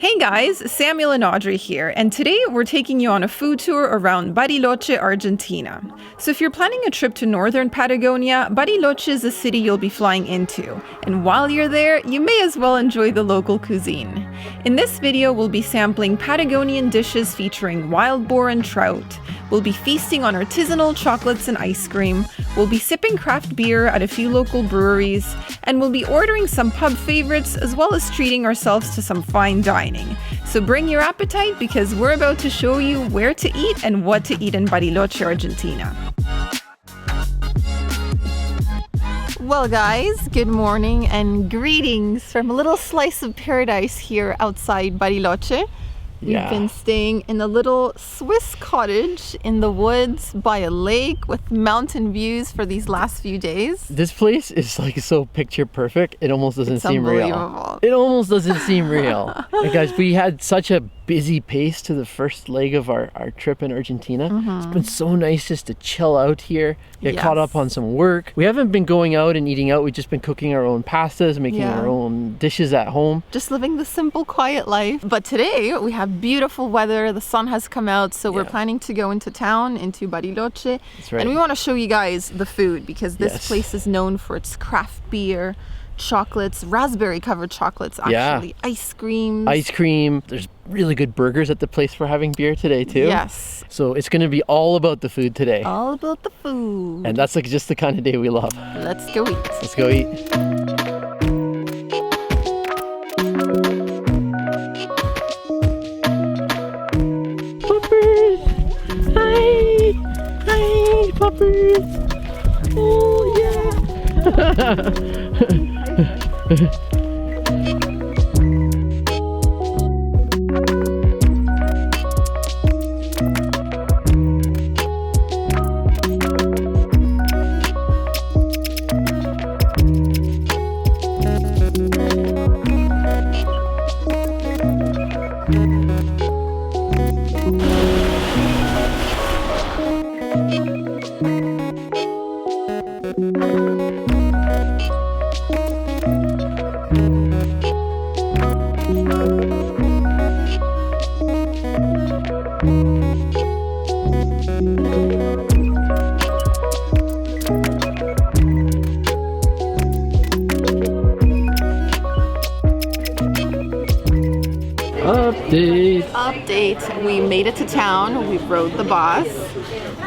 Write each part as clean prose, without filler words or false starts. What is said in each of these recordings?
Hey guys, Samuel and Audrey here, and today we're taking you on a food tour around Bariloche, Argentina. So if you're planning a trip to northern Patagonia, Bariloche is a city you'll be flying into, and while you're there, you may as well enjoy the local cuisine. In this video, we'll be sampling Patagonian dishes featuring wild boar and trout. We'll be feasting on artisanal chocolates and ice cream. We'll be sipping craft beer at a few local breweries, and we'll be ordering some pub favorites as well as treating ourselves to some fine dining. So bring your appetite because we're about to show you where to eat and what to eat in Bariloche, Argentina. Well guys, good morning and greetings from a little slice of paradise here outside Bariloche. We've been staying in a little Swiss cottage in the woods by a lake with mountain views for these last few days. This place is like so picture perfect, it almost doesn't seem real. It almost doesn't seem real. And guys, we had such a busy pace to the first leg of our trip in Argentina. It's been so nice just to chill out here, get caught up on some work. We haven't been going out and eating out. We've just been cooking our own pastas, making our own dishes at home. Just living the simple, quiet life. But today we have beautiful weather. The sun has come out, so we're planning to go into town, into Bariloche. That's right. And we want to show you guys the food because this place is known for its craft beer, chocolates, raspberry covered chocolates actually, ice cream. There's really good burgers at the place we're having beer today too. Yes. So it's going to be all about the food today. All about the food. And that's like just the kind of day we love. Let's go eat. Let's go eat. Poppers! Hi! Hi, Poppers! Oh yeah! Update. We made it to town. We rode the bus.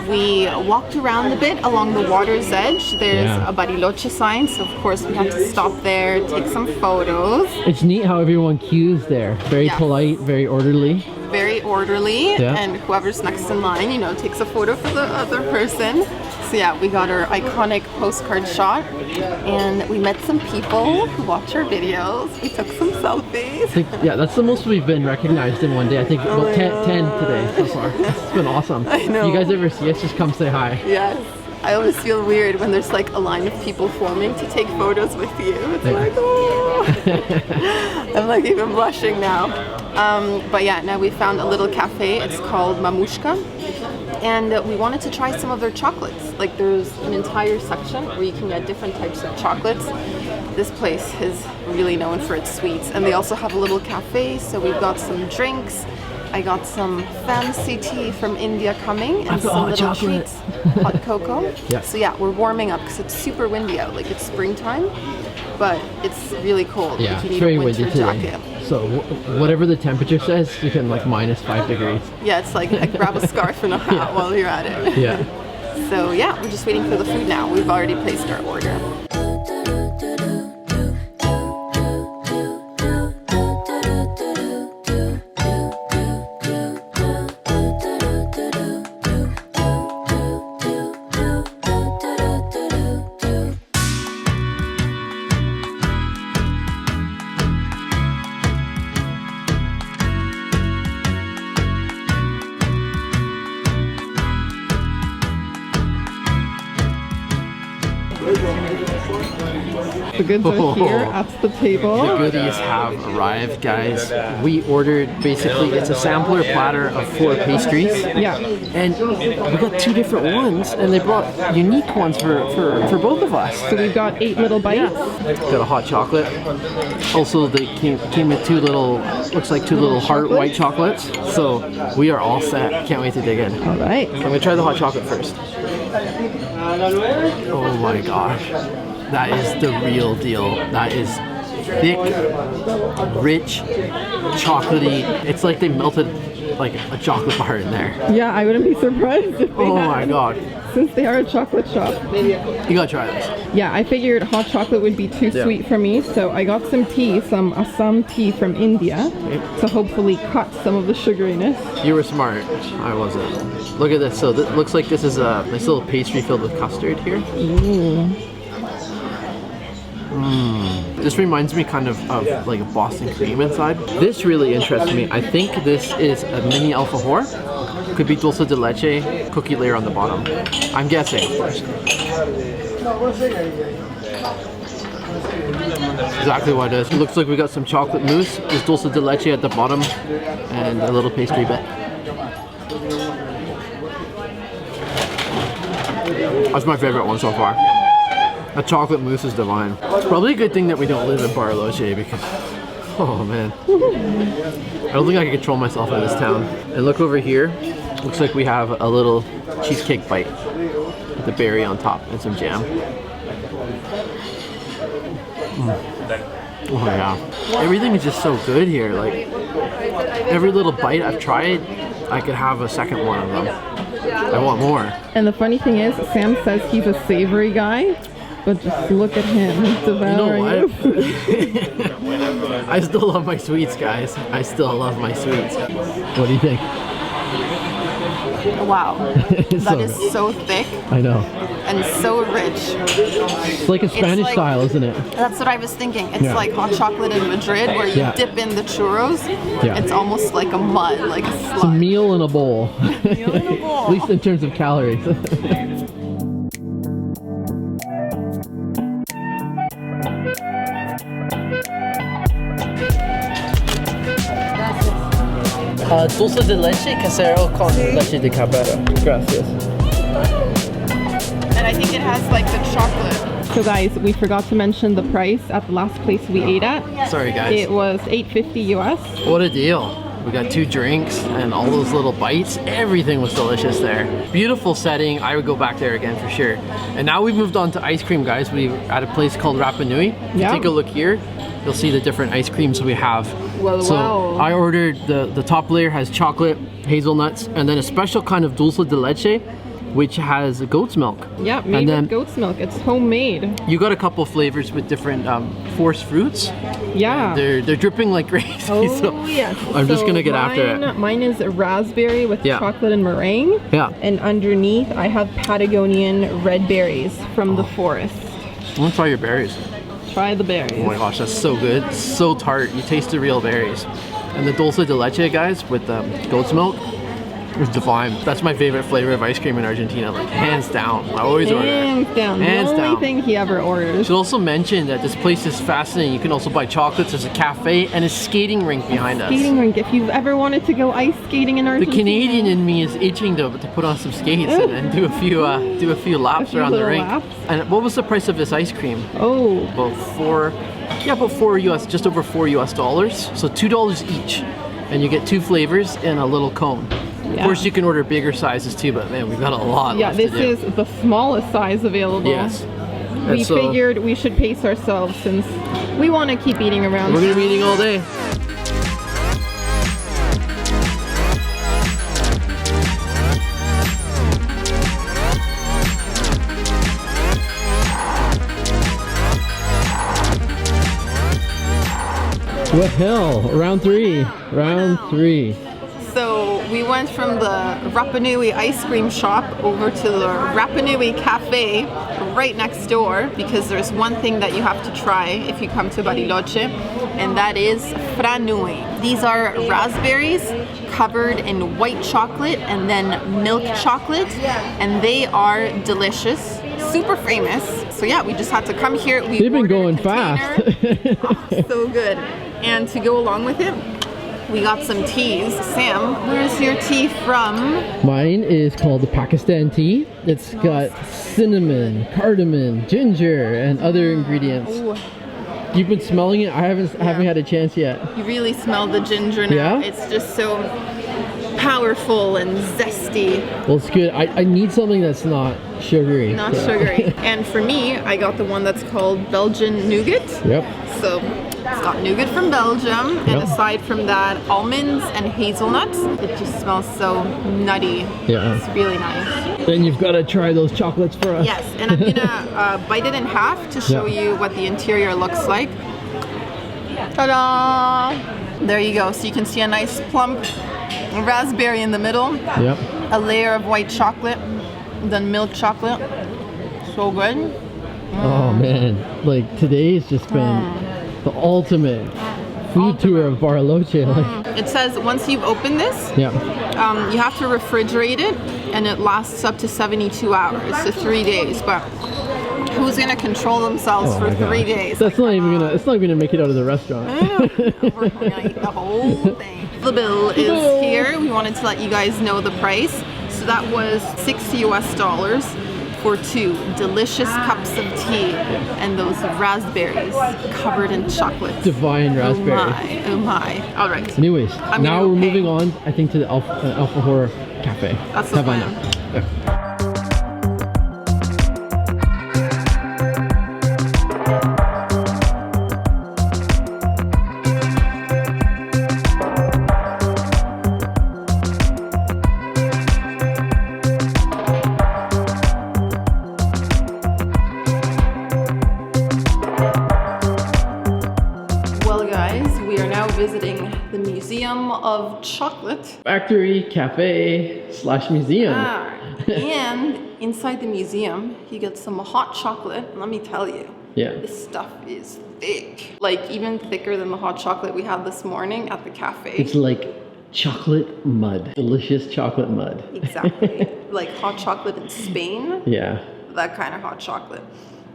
We walked around a bit along the water's edge. There's a Bariloche sign, so of course we had to stop there, take some photos. It's neat how everyone queues there. Very polite, very orderly. Very orderly, and whoever's next in line, you know, takes a photo for the other person. So yeah, we got our iconic postcard shot, and we met some people who watch our videos. We took some selfies. I think, that's the most we've been recognized in one day. I think about 10 today so far. It's been awesome. I know. You guys ever see us, just come say hi. Yes. I always feel weird when there's like a line of people forming to take photos with you. It's like, oh. I'm like even blushing now. But yeah, now we found a little cafe. It's called Mamuschka. And we wanted to try some of their chocolates. Like there's an entire section where you can get different types of chocolates. This place is really known for its sweets. And they also have a little cafe, so we've got some drinks. I got some fancy tea from India coming and some little treats, hot cocoa. So yeah, we're warming up because it's super windy out. Like it's springtime, but it's really cold. Yeah, like, you need it's very a winter windy today. jacket. So whatever the temperature says, you can like -5 degrees. Yeah, it's like grab a scarf and a hat while you're at it. Yeah. So yeah, we're just waiting for the food now. We've already placed our order. The goods are here at the table. The goodies have arrived, guys. We ordered, basically, it's a sampler platter of 4 pastries. Yeah. And we got 2 different ones, and they brought unique ones for both of us. So we've got 8 little bites. Got a hot chocolate. Also, they came with 2 little, looks like 2 little heart white chocolates. So we are all set. Can't wait to dig in. All right. I'm gonna try the hot chocolate first. Oh my gosh. That is the real deal. That is thick, rich, chocolatey. It's like they melted like a chocolate bar in there. Yeah, I wouldn't be surprised if they Oh my god. Since they are a chocolate shop. You gotta try this. Yeah, I figured hot chocolate would be too sweet for me, so I got some tea, some Assam tea from India, to hopefully cut some of the sugariness. You were smart. I wasn't. Look at this. So this looks like this is a nice little pastry filled with custard here. This reminds me kind of like a Boston cream inside. This really interests me. I think this is a mini alfajor. Could be dulce de leche, cookie layer on the bottom. I'm guessing, of course. Exactly what it is. It looks like we got some chocolate mousse. There's dulce de leche at the bottom and a little pastry bit. That's my favorite one so far. A chocolate mousse is divine. It's probably a good thing that we don't live in Bariloche because, oh man. I don't think I can control myself in this town. And look over here. Looks like we have a little cheesecake bite with the berry on top and some jam. Oh yeah. Everything is just so good here. Like every little bite I've tried, I could have a second one of them. I want more. And the funny thing is, Sam says he's a savory guy, but just look at him. He's devouring it. I still love my sweets, guys. I still love my sweets. What do you think? Wow. That is so thick. I know. And so rich. It's like a Spanish style, isn't it? That's what I was thinking. It's like hot chocolate in Madrid where you dip in the churros. Yeah. It's almost like a mud, like a sludge. It's a meal in a bowl. Meal in a bowl. At least in terms of calories. Dulce de leche casero con leche de cabrera. Gracias. And I think it has like the chocolate. So guys, we forgot to mention the price at the last place we ate at. Sorry guys. It was $8.50 US. What a deal. We got 2 drinks and all those little bites. Everything was delicious there. Beautiful setting. I would go back there again for sure. And now we've moved on to ice cream, guys. We're at a place called Rapa Nui. If you take a look here, you'll see the different ice creams we have. Well, so I ordered the top layer has chocolate, hazelnuts, and then a special kind of dulce de leche, which has goat's milk. Yeah, made with goat's milk. It's homemade. You got a couple flavors with different forced fruits. Yeah. They're dripping like crazy. Oh, so yes. I'm just gonna get after it. Mine is raspberry with chocolate and meringue. Yeah. And underneath I have Patagonian red berries from the forest. I'm gonna try your berries. Try the berries. Oh my gosh, that's so good. It's so tart. You taste the real berries. And the dulce de leche, guys, with goat's milk. It's divine. That's my favorite flavor of ice cream in Argentina, like hands down. I always order it. Hands down. Hands down. The only thing he ever orders. Should also mention that this place is fascinating. You can also buy chocolates. There's a cafe and a skating rink behind us. Skating rink. If you've ever wanted to go ice skating in Argentina. The Canadian in me is itching to put on some skates and do a few laps around the rink. And what was the price of this ice cream? Oh, about $4 US, just over $4 US. So $2 each, and you get 2 flavors and a little cone. Yeah. Of course, you can order bigger sizes too, but man, we've got a lot. Yeah, this is the smallest size available. Yes. We figured we should pace ourselves since we want to keep eating around. We're gonna be eating all day. What hell? Round 3. Round 3. So we went from the Rapa Nui Ice Cream shop over to the Rapa Nui Café right next door, because there's one thing that you have to try if you come to Bariloche, and that is Rapa Nui. These are raspberries covered in white chocolate and then milk chocolate, and they are delicious. super famous. So yeah, we just had to come here. They've been going fast. So good. And to go along with it, we got some teas. Sam, where's your tea from? Mine is called the Pakistan tea. It's got cinnamon, cardamom, ginger, and other ingredients. Ooh. You've been smelling it? I haven't had a chance yet. You really smell the ginger now. Yeah? It's just so powerful and zesty. Well, it's good. I need something that's not sugary. Not sugary. And for me, I got the one that's called Belgian nougat. Yep. So it's got nougat from Belgium, and aside from that, almonds and hazelnuts. It just smells so nutty. Yeah. It's really nice. Then you've got to try those chocolates for us. Yes, and I'm gonna bite it in half to show you what the interior looks like. Ta-da! There you go. So you can see a nice plump raspberry in the middle. Yep. A layer of white chocolate, then milk chocolate. So good. Oh man, like today's just been the ultimate food tour of Bariloche. Like, It says once you've opened this, yeah. you have to refrigerate it, and it lasts up to 72 hours, so 3 days. But who's gonna control themselves for 3 days? That's not even gonna. It's not gonna make it out of the restaurant. We're gonna eat the whole thing. The bill is here. We wanted to let you guys know the price. So that was $6 for 2 delicious cups of tea and those raspberries covered in chocolate. Divine raspberry. Oh my, oh my. All right. Anyways, now we're pay. moving on, I think, to the Alfajor Cafe. That's the Havanna. plan. Yeah. Visiting the Museum of Chocolate. Factory, cafe, / museum. And inside the museum, you get some hot chocolate. And let me tell you, yeah, this stuff is thick. Like even thicker than the hot chocolate we had this morning at the cafe. It's like chocolate mud. Delicious chocolate mud. Exactly. Like hot chocolate in Spain. Yeah. That kind of hot chocolate.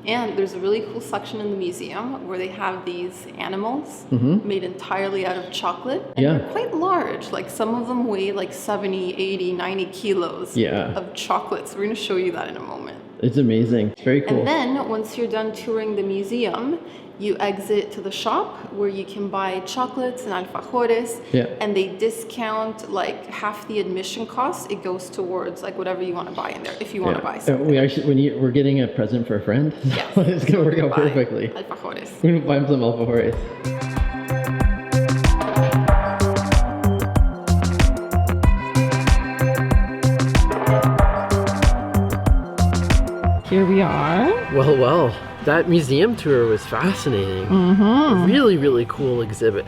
And there's a really cool section in the museum where they have these animals made entirely out of chocolate. And they're quite large. Like some of them weigh like 70, 80, 90 kilos of chocolate. So we're going to show you that in a moment. It's amazing. It's very cool. And then once you're done touring the museum, you exit to the shop where you can buy chocolates and alfajores, and they discount like half the admission cost. It goes towards like whatever you want to buy in there if you want to buy something. We're getting a present for a friend. Yes. It's gonna work out perfectly. Alfajores. We're gonna buy him some alfajores. Here we are. Well. That museum tour was fascinating. A really, really cool exhibit.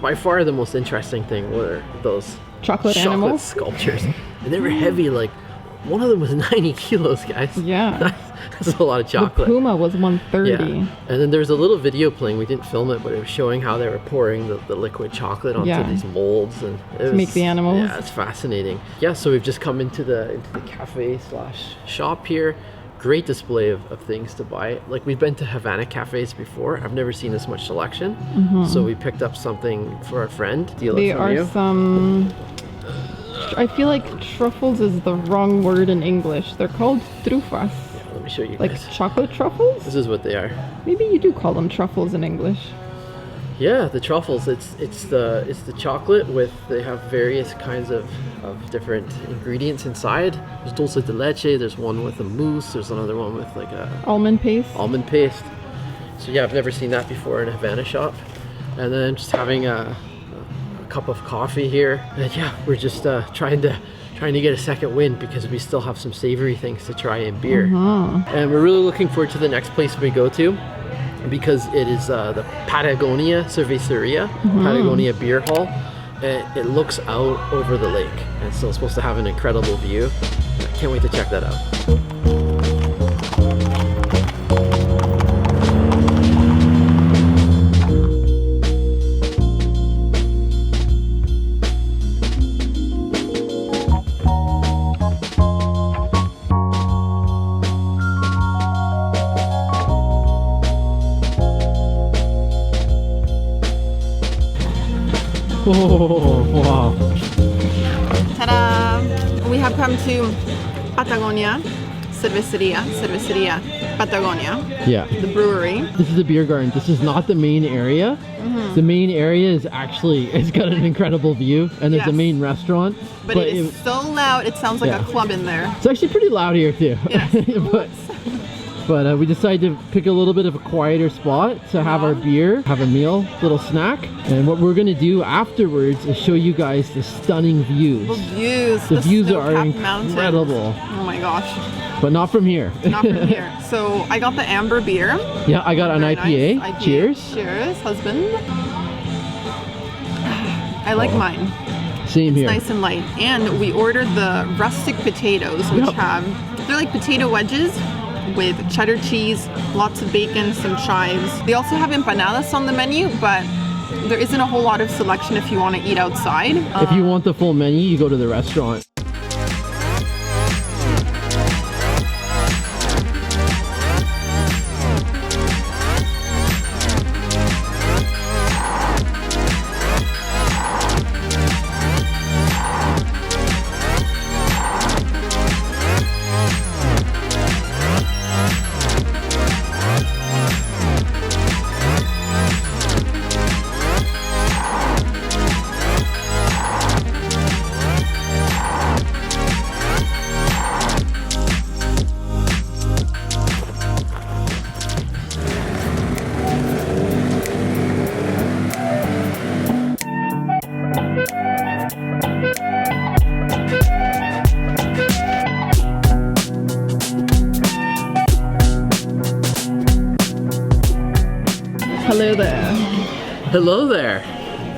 By far the most interesting thing were those chocolate animals sculptures. And they were heavy, like one of them was 90 kilos, guys. Yeah. That's a lot of chocolate. The Puma was 130. Yeah. And then there's a little video playing. We didn't film it, but it was showing how they were pouring the liquid chocolate onto these molds and to make the animals. Yeah, it's fascinating. Yeah, so we've just come into the cafe / shop here. Great display of things to buy. Like we've been to Havanna cafes before. I've never seen this much selection. So we picked up something for our friend. There are some, I feel like truffles is the wrong word in English. They're called trufas. Yeah, let me show you like guys. Chocolate truffles? This is what they are. Maybe you do call them truffles in English. Yeah, the truffles. It's the chocolate with, they have various kinds of different ingredients inside. There's dulce de leche. There's one with a mousse. There's another one with like a almond paste. So yeah, I've never seen that before in a Havanna shop. And then just having a cup of coffee here. And yeah, we're just trying to get a second wind because we still have some savory things to try in beer. And we're really looking forward to the next place we go to, because it is the Patagonia Cerveceria, Patagonia Beer Hall. It looks out over the lake, and so it's supposed to have an incredible view. I can't wait to check that out. Oh, wow. Ta-da! We have come to Patagonia, Cerveceria Patagonia, Yeah. the brewery. This is the beer garden. This is not the main area. The main area is actually, it's got an incredible view, and there's a Yes. main restaurant. But it is so loud, it sounds like Yeah. a club in there. It's actually pretty loud here too. Yes. but we decided to pick a little bit of a quieter spot to have our beer, have a meal, little snack. And what we're gonna do afterwards is show you guys the stunning views. The views. The views are snow-capped mountains. incredible, Oh my gosh. but not from here. Not from here. So I got the amber beer. Yeah, I got an Very IPA. nice. Cheers. Cheers, husband. I like mine. Same here. Nice and light. And we ordered the rustic potatoes, which they're like potato wedges with cheddar cheese, lots of bacon, some chives. They also have empanadas on the menu, but there isn't a whole lot of selection if you want to eat outside. If you want the full menu, you go to the restaurant. Hello there. Hello there,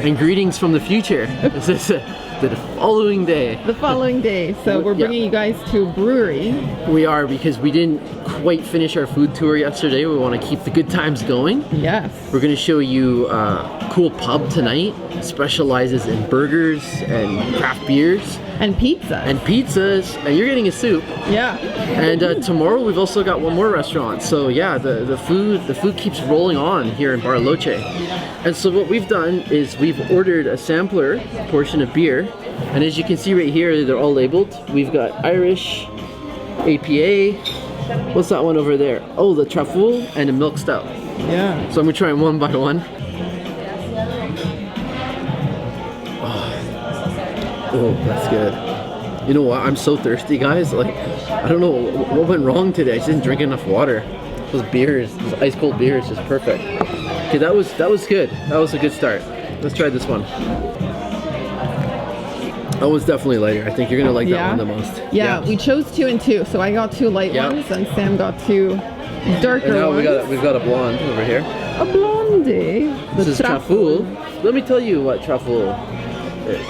and greetings from the future. This is the following day. The following day, so we're bringing you guys to a brewery. We are, because we didn't quite finish our food tour yesterday. We want to keep the good times going. Yes. We're going to show you a cool pub tonight. Specializes in burgers and craft beers And pizza. and pizzas, and you're getting a soup. Yeah. And tomorrow we've also got one more restaurant. So yeah, the food keeps rolling on here in Bariloche. And so what we've done is we've ordered a sampler portion of beer, and as you can see right here, they're all labeled. We've got Irish, APA. What's that one over there? Oh, the truffle and a milk stout. Yeah. So I'm gonna try them one by one. Oh, that's good. You know what? I'm so thirsty, guys. Like, I don't know what went wrong today. I just didn't drink enough water. Those beers, those ice cold beers, just perfect. Okay, that was good. That was a good start. Let's try this one. That one's definitely lighter. I think you're gonna like that one the most. Yeah, we chose 2 and 2, so I got 2 light ones, and Sam got 2 darker And now ones. we've got a blonde over here. A blondie. This is truffle. Let me tell you what truffle is.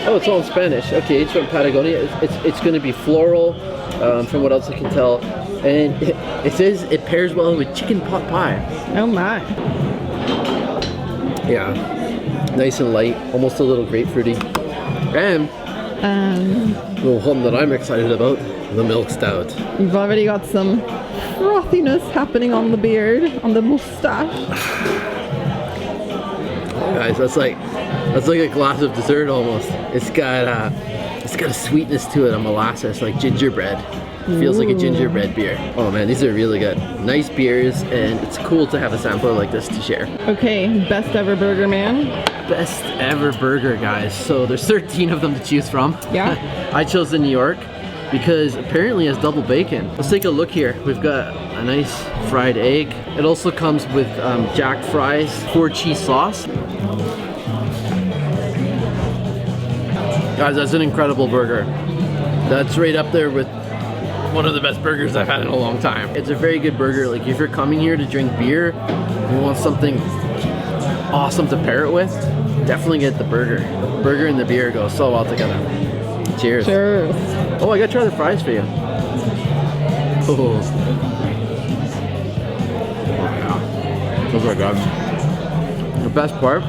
Oh, it's all in Spanish. Okay, it's from Patagonia. It's going to be floral, from what else I can tell. And it says it pairs well with chicken pot pie. Oh my. Yeah, nice and light, almost a little grapefruity. And the one that I'm excited about, the milk stout. You've already got some frothiness happening on the beard, on the mustache. Guys, that's like a glass of dessert almost. It's got a sweetness to it, a molasses, like gingerbread. Feels like a gingerbread beer. Oh man, these are really good. Nice beers, and it's cool to have a sampler like this to share. Okay, best ever burger man. Best ever burger, guys. So there's 13 of them to choose from. Yeah. I chose the New York because apparently it has double bacon. Let's take a look here. We've got a nice fried egg. It also comes with jack fries, 4 cheese sauce. Guys, that's an incredible burger. That's right up there with one of the best burgers I've had in a long time. It's a very good burger. Like, if you're coming here to drink beer, you want something awesome to pair it with, definitely get the burger. The burger and the beer go so well together. Cheers. Cheers. Oh, I gotta try the fries for you. Oh yeah. Those are good. The best part,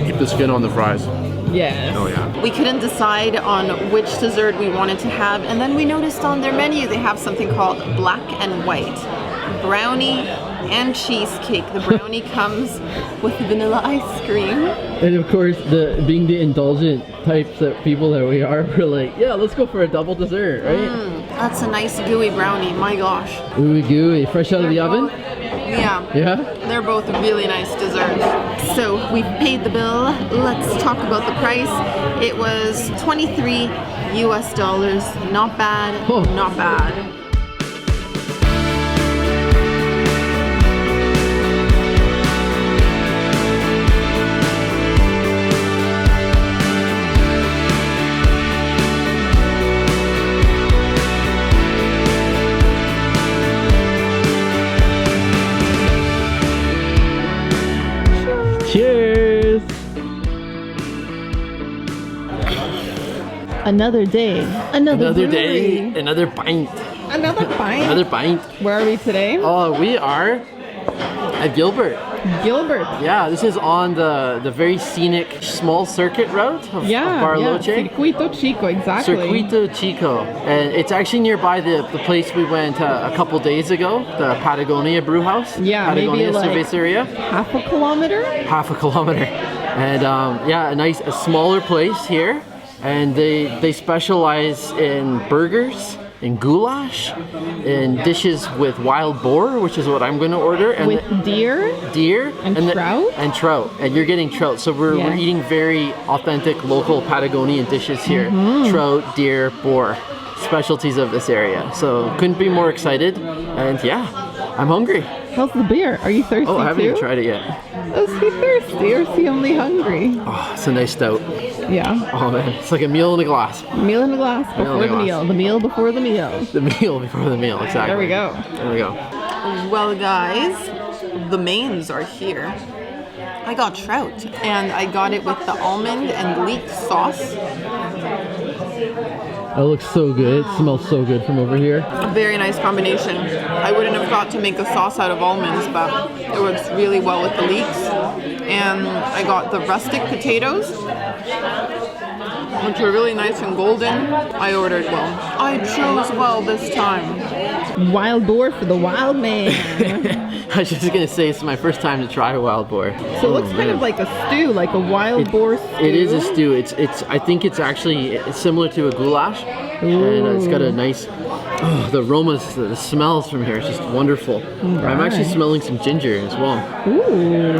keep the skin on the fries. Yes. Oh yeah. We couldn't decide on which dessert we wanted to have, and then we noticed on their menu they have something called black and white. Brownie, and cheesecake. The brownie comes with vanilla ice cream. And of course, being the indulgent types of people that we are, we're like, yeah, let's go for a double dessert, right? That's a nice gooey brownie, my gosh. Ooey gooey, fresh out of the oven? Yeah. Yeah? They're both really nice desserts. So we've paid the bill. Let's talk about the price. It was $23 US. Not bad, Oh. not bad. Cheers! Another day. Another Another brewery. day, another pint. Another pint. Another pint. Where are we today? Oh, we are at Gilbert. Gilbert. Yeah, this is on the very scenic small circuit route of Bariloche. Circuito Chico, exactly. Circuito Chico. And it's actually nearby the place we went a couple days ago, the Patagonia brew house. Yeah, Patagonia maybe like Cerveceria. half a kilometer? Half a kilometer. And yeah, a smaller place here. And they specialize in burgers, in goulash, in dishes with wild boar, which is what I'm going to order. And With deer? and trout? And trout. And you're getting trout. So we're eating very authentic local Patagonian dishes here. Trout, deer, boar. Specialties of this area. So couldn't be more excited. And yeah, I'm hungry. How's the beer? Are you thirsty Oh, I haven't too? even tried it yet. Is he thirsty or is he only hungry? Oh, it's a nice stout. Yeah. Oh man, it's like a meal in a glass. Meal in a glass before the meal. The meal before the meal. The meal before the meal, exactly. There we go. There we go. Well, guys, the mains are here. I got trout, and I got it with the almond and leek sauce. That looks so good. It smells so good from over here. A very nice combination. I wouldn't have thought to make a sauce out of almonds, but it works really well with the leeks. And I got the rustic potatoes, which were really nice and golden. I ordered well. I chose well this time. Wild boar for the wild man. I was just gonna say it's my first time to try a wild boar. So it looks kind of like a stew, like a wild boar stew. It is a stew. It's. I think it's similar to a goulash, and it's got a nice. Oh, the aromas, the smells from here is just wonderful. I'm actually smelling some ginger as well. Ooh.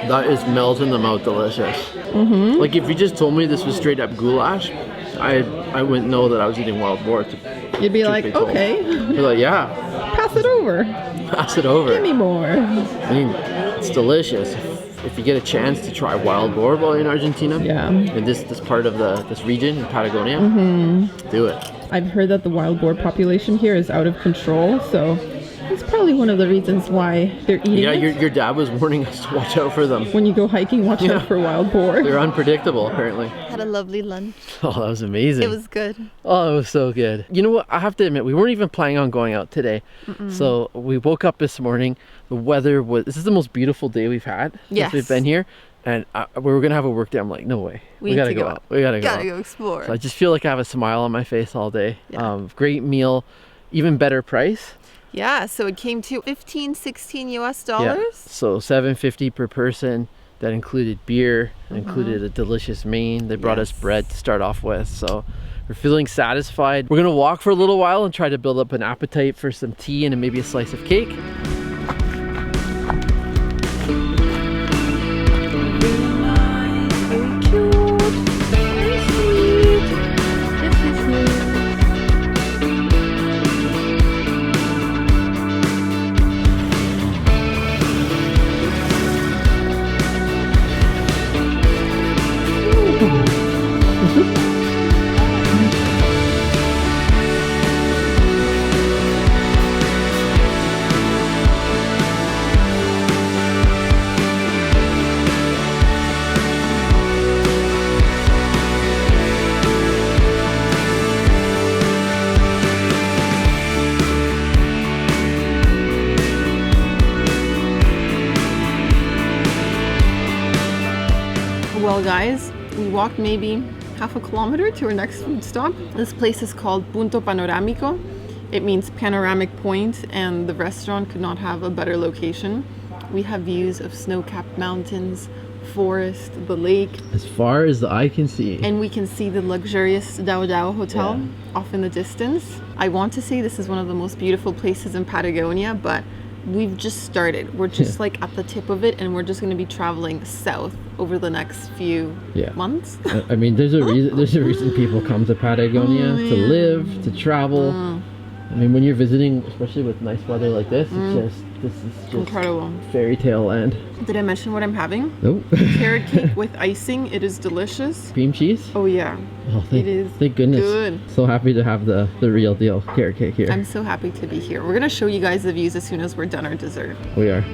That is melt in the mouth delicious. Like if you just told me this was straight up goulash, I wouldn't know that I was eating wild boar. You'd be like, okay, You're like, yeah, pass it over. pass it over. Give me more. I mean, it's delicious. If you get a chance to try wild boar while in Argentina, in this part of this region in Patagonia, do it. I've heard that the wild boar population here is out of control, so it's probably one of the reasons why they're eating Yeah, it. your dad was warning us to watch out for them. When you go hiking, watch out for wild boar. They're unpredictable, apparently. Had a lovely lunch. Oh, that was amazing. It was good. Oh, it was so good. You know what? I have to admit, we weren't even planning on going out today. So we woke up this morning. The weather this is the most beautiful day we've had since we've been here. And we were going to have a work day. I'm like, no way. We got to go out. We got to go. Gotta go explore. So I just feel like I have a smile on my face all day. Great meal, even better price. Yeah, so it came to $16 US. Yeah. So $7.50 per person. That included beer, included a delicious main. They brought us bread to start off with. So we're feeling satisfied. We're gonna walk for a little while and try to build up an appetite for some tea and maybe a slice of cake. Well, guys, we walked maybe half a kilometer to our next food stop. This place is called Punto Panorámico. It means panoramic point, and the restaurant could not have a better location. We have views of snow-capped mountains, forest, the lake. As far as the eye can see. And we can see the luxurious Dao Dao Hotel off in the distance. I want to say this is one of the most beautiful places in Patagonia, but we've just started. We're just like at the tip of it, and we're just going to be traveling south over the next few months. I mean, there's a reason people come to Patagonia to live, to travel. I mean, when you're visiting, especially with nice weather like this, this is just incredible. Fairy tale land. Did I mention what I'm having? Nope. Carrot cake with icing. It is delicious. Cream cheese? Oh yeah. Oh, it is. Thank goodness. Good. So happy to have the real deal carrot cake here. I'm so happy to be here. We're gonna show you guys the views as soon as we're done our dessert. We are.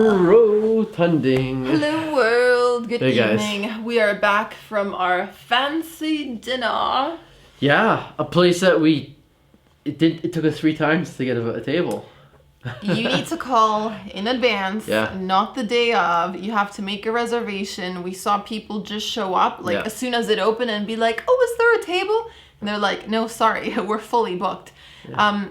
Rotunding. Hello world, good Hey, evening. guys. We are back from our fancy dinner. Yeah, a place that it took us 3 times to get a table. You need to call in advance, not the day of. You have to make a reservation. We saw people just show up as soon as it opened and be like, oh, is there a table? And they're like, no, sorry, we're fully booked.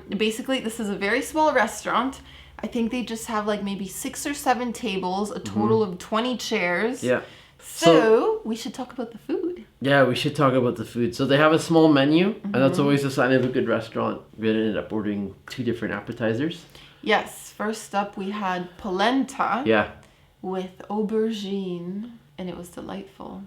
Basically, this is a very small restaurant. I think they just have like maybe 6 or 7 tables, a total of 20 chairs. Yeah. So we should talk about the food. Yeah, we should talk about the food. So they have a small menu, and that's always a sign of a good restaurant. We ended up ordering 2 different appetizers. Yes, first up we had polenta with aubergine, and it was delightful.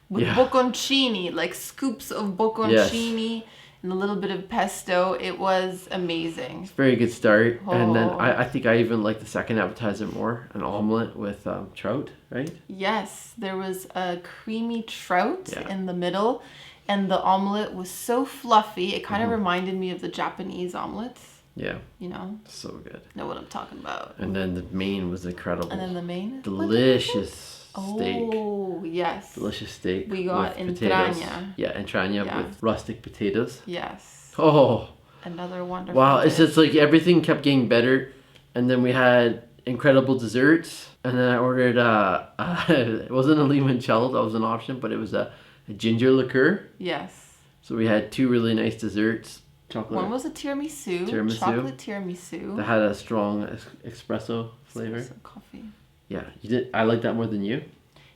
With bocconcini, like scoops of bocconcini and a little bit of pesto. It was amazing. Very good start. And then I think I even like the second appetizer more, an omelet with trout, right? Yes, there was a creamy trout in the middle, and the omelet was so fluffy. It kind of reminded me of the Japanese omelets. Yeah. You know? So good. Know what I'm talking about. And then the main was incredible. And then the main? Delicious steak. Oh, yes. Delicious steak. We got with entraña. Potatoes. Yeah, entraña with rustic potatoes. Yes. Oh. Another wonderful Wow, dish. it's just like everything kept getting better. And then we had incredible desserts. And then I ordered, it wasn't a limoncello, that was an option, but it was a ginger liqueur. Yes. So we had 2 really nice desserts. Chocolate. One was a tiramisu. Chocolate tiramisu. That had a strong espresso flavor. Espresso coffee. Yeah, you did. I like that more than you.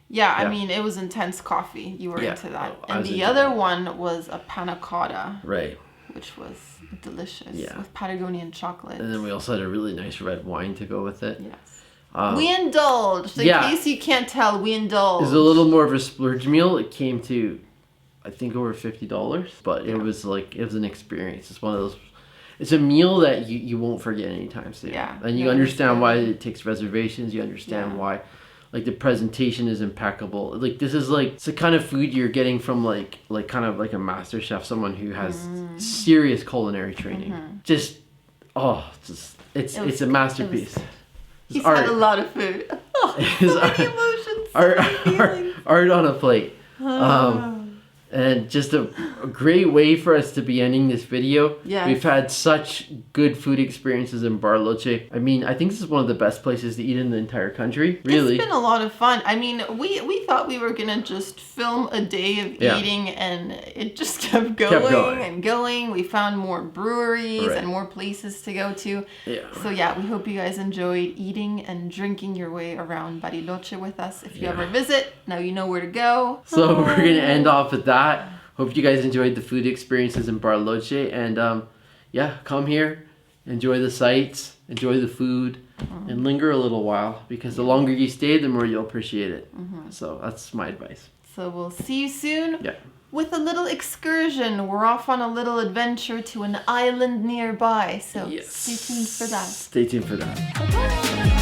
Yeah, I mean, it was intense coffee. You were into that. I And the other one was a panna cotta. Right. Which was delicious. Yeah. With Patagonian chocolate. And then we also had a really nice red wine to go with it. Yes. We indulged. In case you can't tell, we indulged. It was a little more of a splurge meal. It came to, I think, over $50. But it was an experience. It's one of those. It's a meal that you won't forget anytime soon. Yeah. And you understand why it takes reservations. You understand why, like, the presentation is impeccable. Like, this is like, it's the kind of food you're getting from like kind of like a master chef, someone who has serious culinary training. Just, it's a masterpiece. He's had a lot of food. So many emotions. Art on a plate. And just a great way for us to be ending this video. Yes. We've had such good food experiences in Bariloche. I mean, I think this is one of the best places to eat in the entire country. Really. It's been a lot of fun. I mean, we thought we were gonna just film a day of eating, and it just kept going and going. We found more breweries and more places to go to. Yeah. So yeah, we hope you guys enjoyed eating and drinking your way around Bariloche with us. If you ever visit, now you know where to go. So we're gonna end off with that. Hope you guys enjoyed the food experiences in Bariloche, and yeah, come here, enjoy the sights, enjoy the food, and linger a little while, because the longer you stay, the more you'll appreciate it. So that's my advice. So we'll see you soon. Yeah. With a little excursion. We're off on a little adventure to an island nearby, so stay tuned for that. Stay tuned for that. Bye-bye.